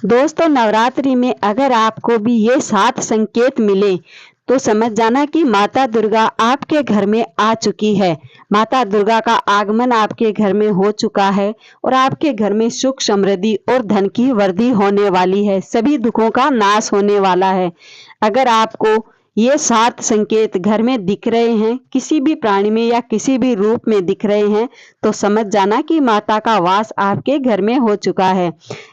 दोस्तों, नवरात्रि में अगर आपको भी ये 7 संकेत मिले तो समझ जाना कि माता दुर्गा आपके घर में आ चुकी है। माता दुर्गा का आगमन आपके घर में हो चुका है और आपके घर में सुख समृद्धि और धन की वृद्धि होने वाली है। सभी दुखों का नाश होने वाला है। अगर आपको ये 7 संकेत घर में दिख रहे हैं, किसी भी प्राणी में या किसी भी रूप में दिख रहे हैं, तो समझ जाना कि माता का वास आपके घर में हो चुका है।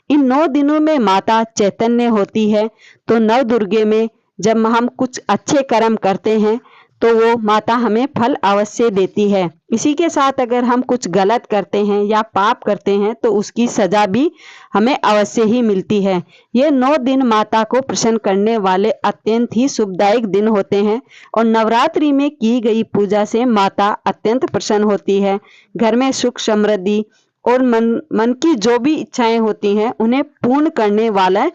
इन 9 दिनों में माता चैतन्य होती है। तो नव दुर्गे में जब हम कुछ अच्छे कर्म करते हैं तो वो माता हमें फल अवश्य देती है। इसी के साथ अगर हम कुछ गलत करते हैं या पाप करते हैं तो उसकी सजा भी हमें अवश्य ही मिलती है। ये 9 दिन माता को प्रसन्न करने वाले अत्यंत ही शुभदायक दिन होते हैं और नवरात्रि में की गई पूजा से माता अत्यंत प्रसन्न होती है। घर में सुख समृद्धि और मन की जो भी इच्छाएं होती हैं उन्हें पूर्ण करने वाला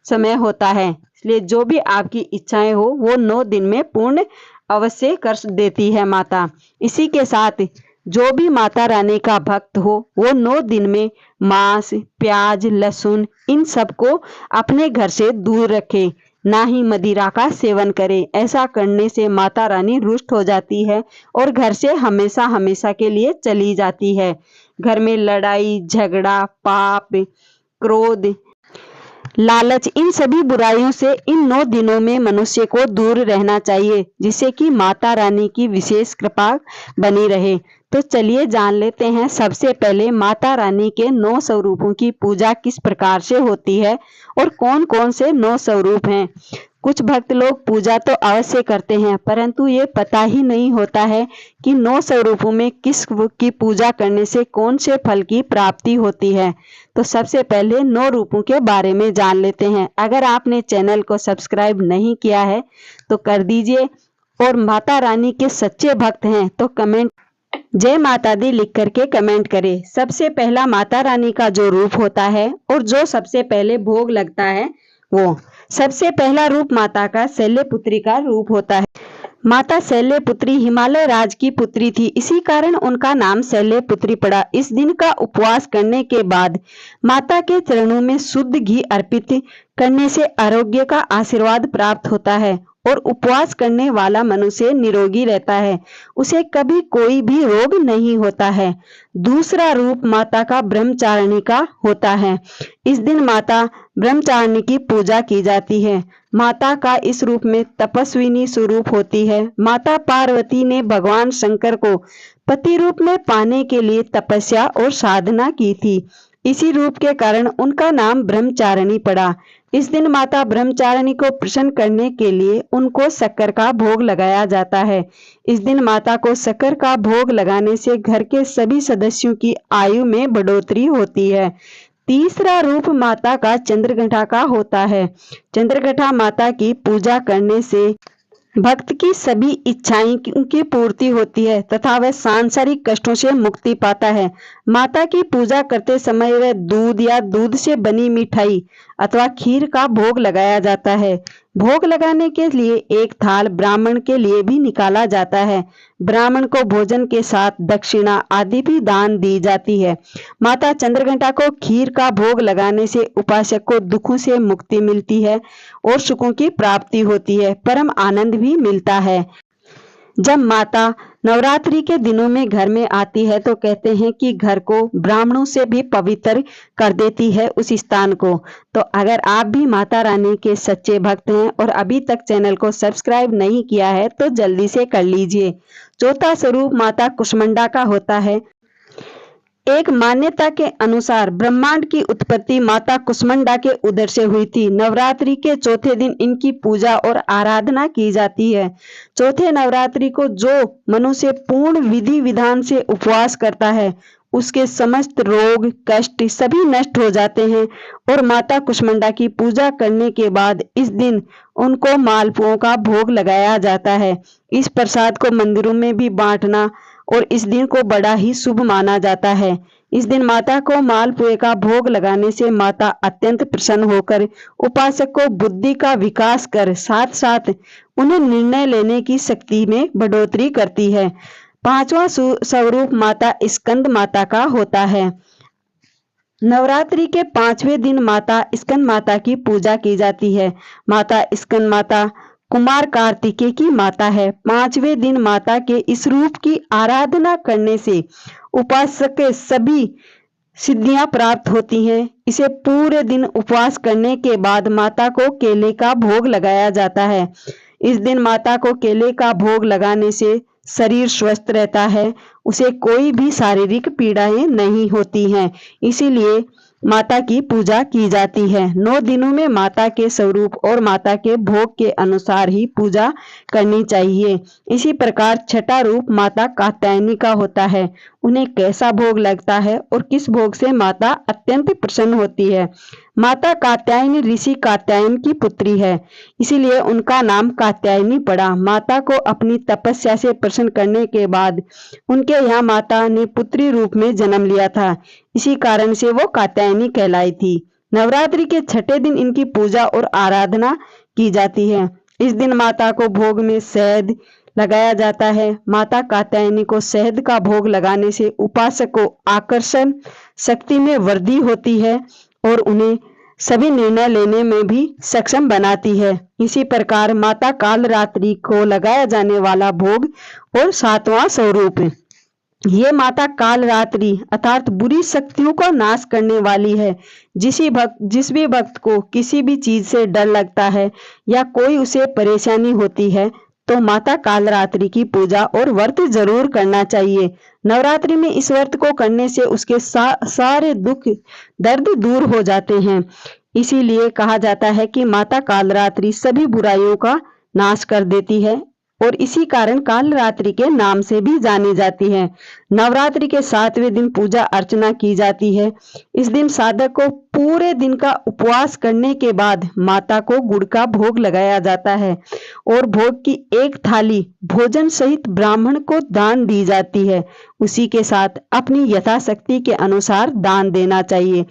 समय होता है। इसलिए जो भी आपकी इच्छाएं हो वो 9 दिन में पूर्ण अवश्य कर देती है माता। इसी के साथ जो भी माता रानी का भक्त हो वो 9 दिन में मांस, प्याज, लहसुन इन सबको अपने घर से दूर रखे, ना ही मदिरा का सेवन करे। ऐसा करने से माता रानी रुष्ट हो जाती है और घर से हमेशा हमेशा के लिए चली जाती है। घर में लड़ाई झगड़ा, पाप, क्रोध, लालच इन सभी बुराइयों से इन 9 दिनों में मनुष्य को दूर रहना चाहिए, जिससे कि माता रानी की विशेष कृपा बनी रहे। तो चलिए जान लेते हैं सबसे पहले माता रानी के 9 स्वरूपों की पूजा किस प्रकार से होती है और कौन कौन से 9 स्वरूप हैं। कुछ भक्त लोग पूजा तो अवश्य करते हैं, परंतु ये पता ही नहीं होता है कि 9 स्वरूपों में किस की पूजा करने से कौन से फल की प्राप्ति होती है। तो सबसे पहले 9 रूपों के बारे में जान लेते हैं। अगर आपने चैनल को सब्सक्राइब नहीं किया है तो कर दीजिए और माता रानी के सच्चे भक्त हैं तो कमेंट जय माता दी लिख करके कमेंट करें। सबसे पहला माता रानी का जो रूप होता है और जो सबसे पहले भोग लगता है वो सबसे पहला रूप माता का शैलपुत्री का रूप होता है। माता शैलपुत्री हिमालय राज की पुत्री थी, इसी कारण उनका नाम शैलपुत्री पड़ा। इस दिन का उपवास करने के बाद माता के चरणों में शुद्ध घी अर्पित करने से आरोग्य का आशीर्वाद प्राप्त होता है और उपवास करने वाला मनुष्य निरोगी रहता है, उसे कभी कोई भी रोग नहीं होता है। दूसरा रूप माता का ब्रह्मचारिणी का होता है। इस दिन माता ब्रह्मचारिणी की पूजा की जाती है। माता का इस रूप में तपस्विनी स्वरूप होती है। माता पार्वती ने भगवान शंकर को पति रूप में पाने के लिए तपस्या और साधना की थी। इसी रूप के कारण उनका नाम ब्रह्मचारिणी पड़ा। इस दिन माता ब्रह्मचारिणी को प्रसन्न करने के लिए उनको शक्कर का भोग लगाया जाता है। इस दिन माता को शक्कर का भोग लगाने से घर के सभी सदस्यों की आयु में बढ़ोतरी होती है। तीसरा रूप माता का चंद्रघंटा का होता है। चंद्रघंटा माता की पूजा करने से भक्त की सभी इच्छाएं की पूर्ति होती है तथा वह सांसारिक कष्टों से मुक्ति पाता है। माता की पूजा करते समय वह दूध या दूध से बनी मिठाई अथवा खीर का भोग लगाया जाता है। भोग लगाने के लिए एक थाल ब्राह्मण के लिए भी निकाला जाता है। ब्राह्मण को भोजन के साथ दक्षिणा आदि भी दान दी जाती है। माता चंद्रघंटा को खीर का भोग लगाने से उपासक को दुखों से मुक्ति मिलती है और सुखों की प्राप्ति होती है, परम आनंद भी मिलता है। जब माता नवरात्रि के दिनों में घर में आती है तो कहते हैं कि घर को ब्राह्मणों से भी पवित्र कर देती है उस स्थान को। तो अगर आप भी माता रानी के सच्चे भक्त हैं और अभी तक चैनल को सब्सक्राइब नहीं किया है तो जल्दी से कर लीजिए। चौथा स्वरूप माता कुष्मांडा का होता है। एक मान्यता के अनुसार ब्रह्मांड की उत्पत्ति माता कुष्मांडा के उदर से हुई थी। नवरात्रि के चौथे दिन इनकी पूजा और आराधना की जाती है। चौथे नवरात्रि को जो मनुष्य पूर्ण विधि विधान से उपवास करता है उसके समस्त रोग कष्ट सभी नष्ट हो जाते हैं और माता कुष्मांडा की पूजा करने के बाद इस दिन उनको मालपुओं का भोग लगाया जाता है। इस प्रसाद को मंदिरों में भी बांटना और इस दिन को बड़ा ही शुभ माना जाता है। इस दिन माता को मालपुए का भोग लगाने से माता अत्यंत प्रसन्न होकर उपासक को बुद्धि का विकास कर साथ साथ उन्हें निर्णय लेने की शक्ति में बढ़ोतरी करती है। पांचवा स्वरूप माता स्कंद माता का होता है। नवरात्रि के 5वें दिन माता स्कंद माता की पूजा की जाती है। माता स्कंद माता कुमार कार्तिकेय की माता है। 5वें दिन माता के इस रूप की आराधना करने से उपासक के सभी सिद्धियां प्राप्त होती हैं। इसे पूरे दिन उपवास करने के बाद माता को केले का भोग लगाया जाता है। इस दिन माता को केले का भोग लगाने से शरीर स्वस्थ रहता है, उसे कोई भी शारीरिक पीड़ाएं नहीं होती हैं। इसीलिए माता की पूजा की जाती है। 9 दिनों में माता के स्वरूप और माता के भोग के अनुसार ही पूजा करनी चाहिए। इसी प्रकार छठा रूप माता कात्यायनी का होता है। उन्हें कैसा भोग लगता है और किस भोग से माता अत्यंत प्रसन्न होती है। माता कात्यायनी ऋषि कात्यायन की पुत्री है, इसीलिए उनका नाम कात्यायनी पड़ा। माता को अपनी तपस्या से प्रसन्न करने के बाद उनके यहाँ माता ने पुत्री रूप में जन्म लिया था, इसी कारण से वो कात्यायनी कहलाई थी। नवरात्रि के छठे दिन इनकी पूजा और आराधना की जाती है। इस दिन माता को भोग में शहद लगाया जाता है। माता कात्यायनी को शहद का भोग लगाने से उपासक को आकर्षण शक्ति में वृद्धि होती है और उन्हें सभी निर्णय लेने में भी सक्षम बनाती है। इसी प्रकार माता कालरात्रि को लगाया जाने वाला भोग और 7वां स्वरूप है। ये माता कालरात्रि अर्थात बुरी शक्तियों को नाश करने वाली है। जिस भी भक्त को किसी भी चीज से डर लगता है या कोई उसे परेशानी होती है तो माता कालरात्रि की पूजा और व्रत जरूर करना चाहिए। नवरात्रि में इस व्रत को करने से उसके सारे दुख दर्द दूर हो जाते हैं। इसीलिए कहा जाता है कि माता कालरात्रि सभी बुराइयों का नाश कर देती है और इसी कारण कालरात्रि के नाम से भी जानी जाती है। नवरात्रि के 7वें दिन पूजा अर्चना की जाती है। इस दिन साधक को पूरे दिन का उपवास करने के बाद माता को गुड़ का भोग लगाया जाता है और भोग की एक थाली भोजन सहित ब्राह्मण को दान दी जाती है। उसी के साथ अपनी यथाशक्ति के अनुसार दान देना चाहिए।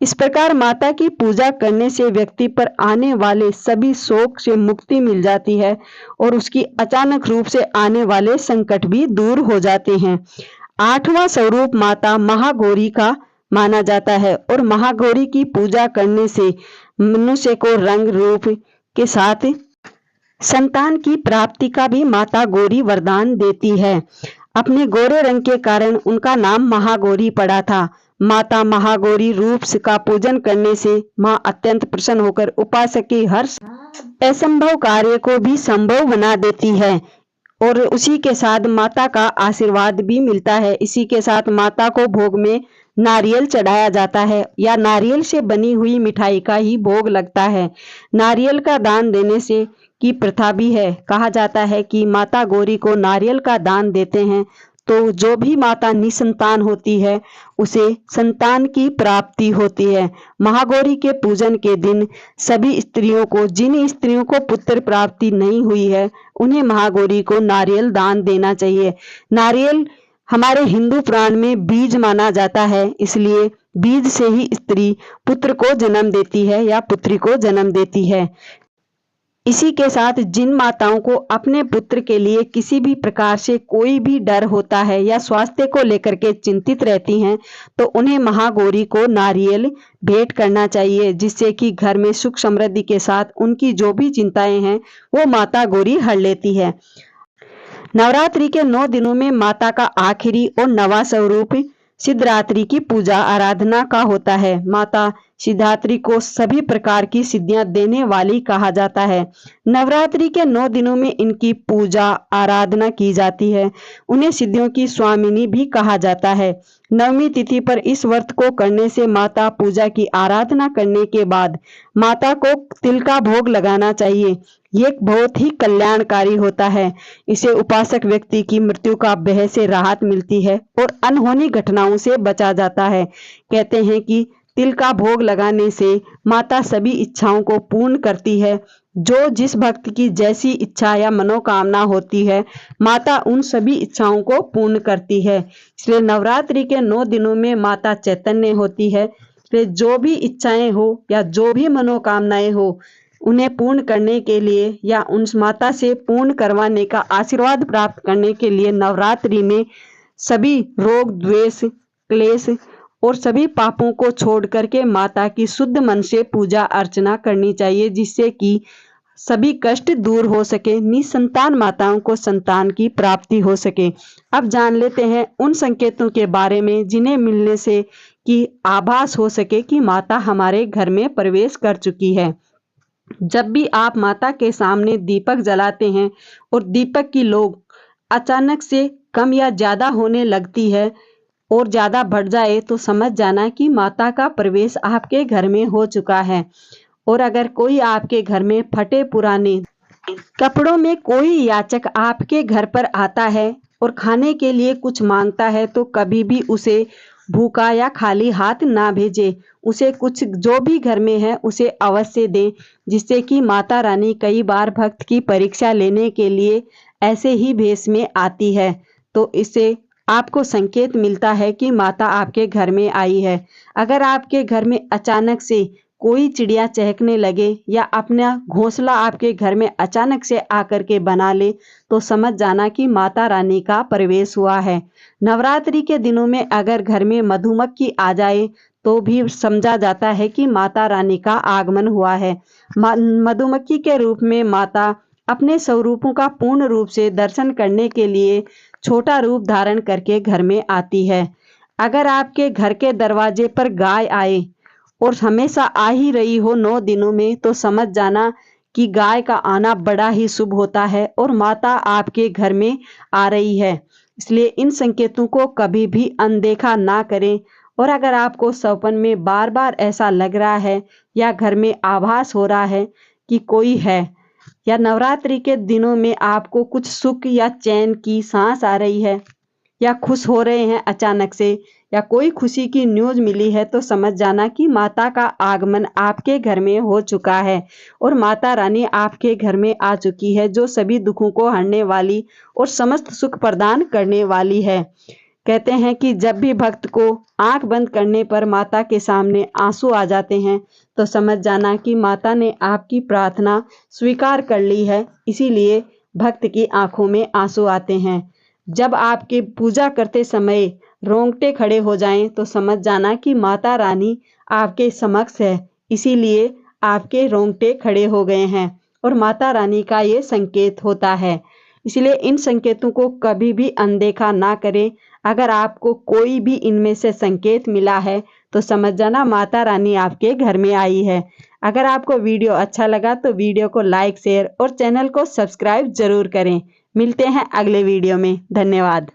इस प्रकार माता की पूजा करने से व्यक्ति पर आने वाले सभी शोक से मुक्ति मिल जाती है और उसकी अचानक रूप से आने वाले संकट भी दूर हो जाते हैं। 8वां स्वरूप माता महागौरी का माना जाता है और महागौरी की पूजा करने से मनुष्य को रंग रूप के साथ संतान की प्राप्ति का भी माता गौरी वरदान देती है। अपने गोरे रंग के कारण उनका नाम महागौरी पड़ा था। माता महागौरी रूप का पूजन करने से माँ अत्यंत प्रसन्न होकर उपासक के हर असंभव कार्य को भी संभव बना देती है और उसी के साथ माता का आशीर्वाद भी मिलता है। इसी के साथ माता को भोग में नारियल चढ़ाया जाता है या नारियल से बनी हुई मिठाई का ही भोग लगता है। नारियल का दान देने से की प्रथा भी है। कहा जाता है कि माता गौरी को नारियल का दान देते हैं तो जो भी माता निसंतान होती है उसे संतान की प्राप्ति होती है। महागौरी के पूजन के दिन सभी स्त्रियों को, जिन स्त्रियों को पुत्र प्राप्ति नहीं हुई है, उन्हें महागौरी को नारियल दान देना चाहिए। नारियल हमारे हिंदू पुराण में बीज माना जाता है, इसलिए बीज से ही स्त्री पुत्र को जन्म देती है या पुत्री को जन्म देती है। इसी के साथ जिन माताओं को अपने पुत्र के लिए किसी भी प्रकार से कोई भी डर होता है या स्वास्थ्य को लेकर के चिंतित रहती हैं तो उन्हें महागौरी को नारियल भेंट करना चाहिए, जिससे कि घर में सुख समृद्धि के साथ उनकी जो भी चिंताएं हैं वो माता गौरी हर लेती है। नवरात्रि के 9 दिनों में माता का आखिरी और 9वां स्वरूप सिद्धरात्रि की पूजा आराधना का होता है। माता सिद्धात्री को सभी प्रकार की सिद्धियां देने वाली कहा जाता है। नवरात्रि के 9 दिनों में इनकी पूजा आराधना की जाती है। उन्हें सिद्धियों की स्वामिनी भी कहा जाता है। 9वीं तिथि पर इस व्रत को करने से माता पूजा की आराधना करने के बाद माता को तिल का भोग लगाना चाहिए। ये बहुत ही कल्याणकारी होता है। इसे उपासक व्यक्ति की मृत्यु का भय से राहत मिलती है और अनहोनी घटनाओं से बचा जाता है। कहते हैं कि तिल का भोग लगाने से माता सभी इच्छाओं को पूर्ण करती है। जो जिस भक्त की जैसी इच्छा या मनोकामना होती है, माता उन सभी इच्छाओं को पूर्ण करती है। इसलिए नवरात्रि के 9 दिनों में माता चैतन्य होती है। इसलिए जो भी इच्छाएं हो या जो भी मनोकामनाएं हो, उन्हें पूर्ण करने के लिए या उन माता से पूर्ण करवाने का आशीर्वाद प्राप्त करने के लिए नवरात्रि में सभी रोग, द्वेष, क्लेश और सभी पापों को छोड़ करके माता की शुद्ध मन से पूजा अर्चना करनी चाहिए, जिससे कि सभी कष्ट दूर हो सके, निसंतान माताओं को संतान की प्राप्ति हो सके। अब जान लेते हैं उन संकेतों के बारे में जिन्हें मिलने से कि आभास हो सके कि माता हमारे घर में प्रवेश कर चुकी है। जब भी आप माता के सामने दीपक जलाते हैं और दीपक की लौ अचानक से कम या ज्यादा होने लगती है और ज्यादा बढ़ जाए तो समझ जाना कि माता का प्रवेश आपके घर में हो चुका है। और अगर कोई आपके घर में फटे पुराने कपड़ों में कोई याचक आपके घर पर आता है और खाने के लिए कुछ मांगता है तो कभी भी उसे भूखा या खाली हाथ ना भेजे। उसे कुछ जो भी घर में है उसे अवश्य दें, जिससे कि माता रानी कई बार भक्त की परीक्षा लेने के लिए ऐसे ही भेष में आती है। तो इससे आपको संकेत मिलता है कि माता आपके घर में आई है। अगर आपके घर में अचानक से कोई चिड़िया चहकने लगे या अपना घोंसला आपके घर में अचानक से आकर के बना ले तो समझ जाना कि माता रानी का प्रवेश हुआ है। नवरात्रि के दिनों में अगर घर में मधुमक्खी आ जाए तो भी समझा जाता है कि माता रानी का आगमन हुआ है। मधुमक्खी के रूप में माता अपने स्वरूपों का पूर्ण रूप से दर्शन करने के लिए छोटा रूप धारण करके घर में आती है। अगर आपके घर के दरवाजे पर गाय आए और हमेशा आ ही रही हो 9 दिनों में तो समझ जाना कि गाय का आना बड़ा ही शुभ होता है और माता आपके घर में आ रही है। इसलिए इन संकेतों को कभी भी अनदेखा ना करें। और अगर आपको सपन में बार बार ऐसा लग रहा है या घर में आभास हो रहा है कि कोई है, या नवरात्रि के दिनों में आपको कुछ सुख या चैन की सांस आ रही है या खुश हो रहे हैं अचानक से, या कोई खुशी की न्यूज मिली है तो समझ जाना कि माता का आगमन आपके घर में हो चुका है और माता रानी आपके घर में आ चुकी है, जो सभी दुखों को हरने वाली और समस्त सुख प्रदान करने वाली है। कहते हैं कि जब भी भक्त को आंख बंद करने पर माता के सामने आंसू आ जाते हैं तो समझ जाना कि माता ने आपकी प्रार्थना स्वीकार कर ली है, इसीलिए भक्त की आंखों में आंसू आते हैं। जब आपके पूजा करते समय रोंगटे खड़े हो जाएं तो समझ जाना कि माता रानी आपके समक्ष है, इसीलिए आपके रोंगटे खड़े हो गए हैं और माता रानी का ये संकेत होता है। इसलिए इन संकेतों को कभी भी अनदेखा ना करें। अगर आपको कोई भी इनमें से संकेत मिला है तो समझ जाना माता रानी आपके घर में आई है। अगर आपको वीडियो अच्छा लगा तो वीडियो को लाइक शेयर और चैनल को सब्सक्राइब जरूर करें। मिलते हैं अगले वीडियो में। धन्यवाद।